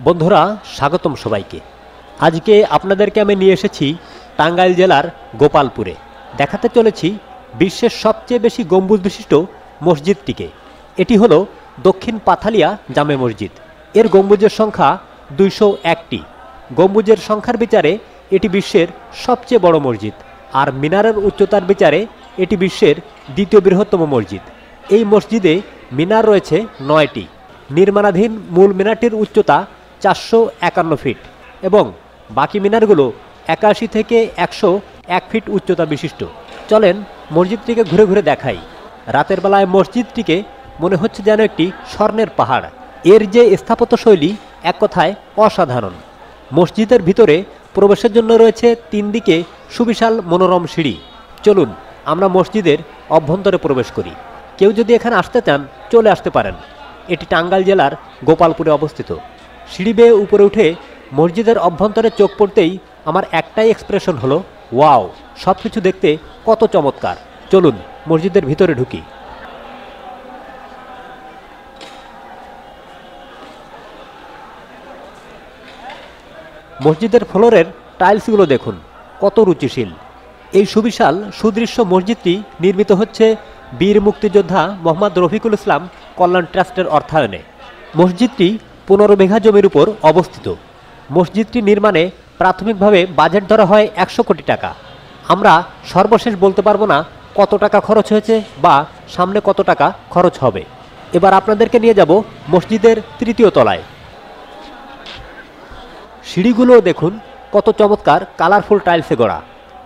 বন্ধুরা স্বাগতম সবাইকে। আজকে আপনাদেরকে আমি নিয়ে এসেছি টাঙ্গাইল জেলার গোপালপুরে। দেখাতে চলেছি বিশ্বের সবচেয়ে বেশি গম্বুজ বিশিষ্ট মসজিদটিকে। এটি হলো দক্ষিণ পাথালিয়া জামে মসজিদ। এর গম্বুজের সংখ্যা 201টি। গম্বুজের সংখ্যার বিচারে এটি বিশ্বের সবচেয়ে বড় মসজিদ, আর মিনারের উচ্চতার বিচারে এটি বিশ্বের দ্বিতীয় বৃহত্তম মসজিদ। এই মসজিদে মিনার রয়েছে 9টি। নির্মাণাধীন মূল মিনারটির উচ্চতা 451 ফিট এবং বাকি মিনারগুলো 81 থেকে 101 ফিট উচ্চতা বিশিষ্ট। চলেন মসজিদটিকে ঘুরে ঘুরে দেখাই। রাতের বেলায় মসজিদটিকে মনে হচ্ছে যেন একটি স্বর্ণের পাহাড়। এর যে স্থাপত্যশৈলী এক কথায় অসাধারণ। মসজিদের ভিতরে প্রবেশের জন্য রয়েছে 3 দিকে সুবিশাল মনোরম সিঁড়ি। চলুন আমরা মসজিদের অভ্যন্তরে প্রবেশ করি। কেউ যদি এখানে আসতে চান চলে আসতে পারেন। এটি টাঙ্গাইল জেলার গোপালপুরে অবস্থিত। সিঁড়ি বেয়ে উপরে উঠে মসজিদের অভ্যন্তরে চোখ পড়তেই আমার একটাই এক্সপ্রেশন হলো ওয়াও, সব কিছু দেখতে কত চমৎকার। চলুন মসজিদের ভিতরে ঢুকি। মসজিদের ফ্লোরের টাইলসগুলো দেখুন কত রুচিশীল। এই সুবিশাল সুদৃশ্য মসজিদটি নির্মিত হচ্ছে বীর মুক্তিযোদ্ধা মোহাম্মদ রফিকুল ইসলাম কল্যাণ ট্রাস্টের অর্থায়নে। মসজিদটি 15 বিঘা জমির উপর অবস্থিত। মসজিদটি নির্মাণে প্রাথমিকভাবে বাজেট ধরা হয় 100 কোটি টাকা। আমরা সর্বশেষ বলতে পারবো না কত টাকা খরচ হয়েছে বা সামনে কত টাকা খরচ হবে। এবার আপনাদেরকে নিয়ে যাব মসজিদের 3য় তলায়। সিঁড়িগুলো দেখুন কত চমৎকার কালারফুল টাইলসে গড়া।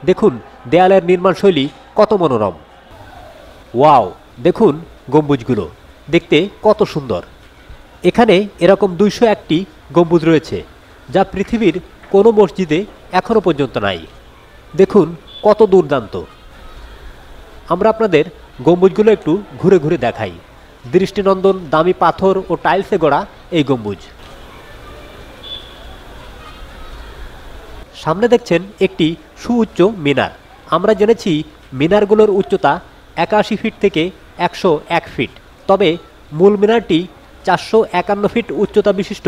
দেখুন দেয়ালের নির্মাণ শৈলী কত মনোরম। ওয়াও, দেখুন গম্বুজগুলো দেখতে কত সুন্দর। এখানে এরকম 201টি গম্বুজ রয়েছে, যা পৃথিবীর কোনো মসজিদে এখনও পর্যন্ত নাই। দেখুন কত দুর্দান্ত। আমরা আপনাদের গম্বুজগুলো একটু ঘুরে ঘুরে দেখাই। দৃষ্টিনন্দন দামি পাথর ও টাইলসে গড়া এই গম্বুজ। সামনে দেখছেন একটি সুউচ্চ মিনার। আমরা জেনেছি মিনারগুলোর উচ্চতা 81 ফিট থেকে 101 ফিট, তবে মূল মিনারটি 451 ফিট উচ্চতা বিশিষ্ট,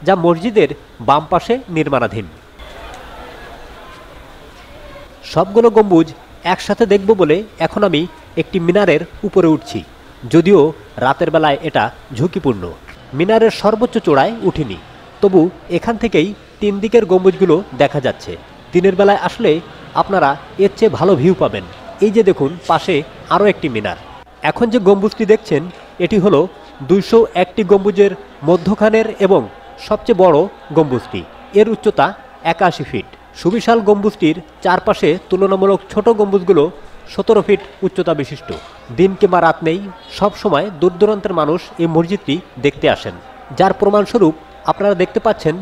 যা মসজিদের বাম পাশে নির্মাণাধীন। সবগুলো গম্বুজ একসাথে দেখব বলে এখন আমি একটি মিনারের উপরে উঠছি, যদিও রাতের বেলায় এটা ঝুঁকিপূর্ণ। মিনারের সর্বোচ্চ চূড়ায় উঠিনি, তবু এখান থেকেই 3 দিকের গম্বুজগুলো দেখা যাচ্ছে। দিনের বেলায় আসলে আপনারা এর চেয়ে ভালো ভিউ পাবেন। এই যে দেখুন পাশে আরও একটি মিনার। এখন যে গম্বুজটি দেখছেন এটি হলো 201টি গম্বুজের মধ্যখানের এবং সবচেয়ে বড় গম্বুজটি। এর উচ্চতা 81 ফিট। সুবিশাল গম্বুজটির চারপাশে তুলনামূলক ছোট গম্বুজগুলো 17 ফিট উচ্চতা বিশিষ্ট। দিন কিংবা রাত নেই, সব সময় দূর দূরান্তের মানুষ এই মসজিদটি দেখতে আসেন। যার প্রমাণস্বরূপ আপনারা দেখতে পাচ্ছেন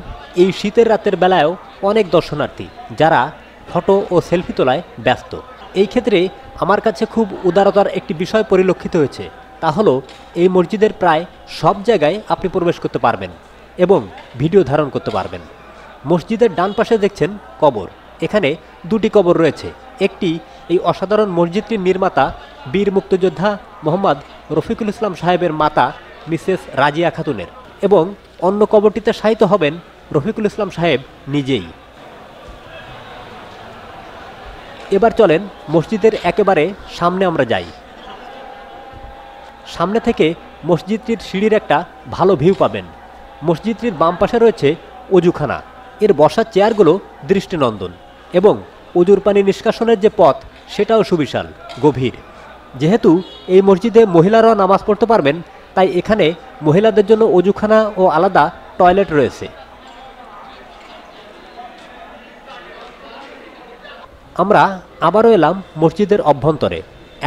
এই শীতের রাতের বেলায়ও অনেক দর্শনার্থী যারা ফটো ও সেলফি তোলায় ব্যস্ত। এই ক্ষেত্রে আমার কাছে খুব উদারতার একটি বিষয় পরিলক্ষিত হয়েছে, তা হলো এই মসজিদের প্রায় সব জায়গায় আপনি প্রবেশ করতে পারবেন এবং ভিডিও ধারণ করতে পারবেন। মসজিদের ডান পাশে দেখছেন কবর। এখানে 2টি কবর রয়েছে। একটি এই অসাধারণ মসজিদটির নির্মাতা বীর মুক্তিযোদ্ধা মোহাম্মদ রফিকুল ইসলাম সাহেবের মাতা মিসেস রাজিয়া খাতুনের, এবং অন্য কবরটিতে শায়িত হবেন রফিকুল ইসলাম সাহেব নিজেই। এবার চলেন মসজিদের একেবারে সামনে আমরা যাই। সামনে থেকে মসজিদটির সিঁড়ির একটা ভালো ভিউ পাবেন। মসজিদটির বাম পাশে রয়েছে অজুখানা। এর বসার চেয়ারগুলো দৃষ্টিনন্দন এবং অজুর পানি নিষ্কাশনের যে পথ সেটাও সুবিশাল, গভীর। যেহেতু এই মসজিদে মহিলারাও নামাজ পড়তে পারবেন, তাই এখানে মহিলাদের জন্য অজুখানা ও আলাদা টয়লেট রয়েছে। আমরা আবারও এলাম মসজিদের অভ্যন্তরে।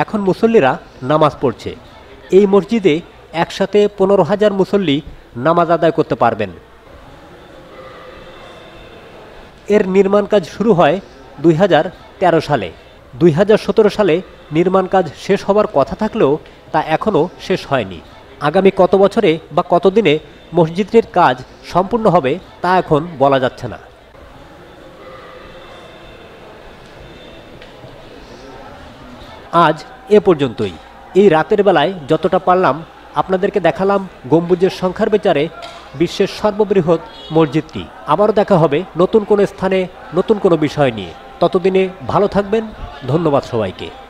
এখন মুসল্লিরা নামাজ পড়ছে। এই মসজিদে একসাথে 15,000 মুসল্লি নামাজ আদায় করতে পারবেন। এর নির্মাণ কাজ শুরু হয় 2013 সালে। 2017 সালে নির্মাণ কাজ শেষ হবার কথা থাকলেও তা এখনও শেষ হয়নি। আগামী কত বছরে বা কতদিনে মসজিদটির কাজ সম্পূর্ণ হবে তা এখন বলা যাচ্ছে না। আজ এ পর্যন্তই। এই রাতের বেলায় যতটা পারলাম আপনাদেরকে দেখালাম গম্বুজের সংখ্যার বিচারে বিশ্বের সর্ববৃহৎ মসজিদটি। আবারও দেখা হবে নতুন কোনো স্থানে নতুন কোনো বিষয় নিয়ে। ততদিনে ভালো থাকবেন। ধন্যবাদ সবাইকে।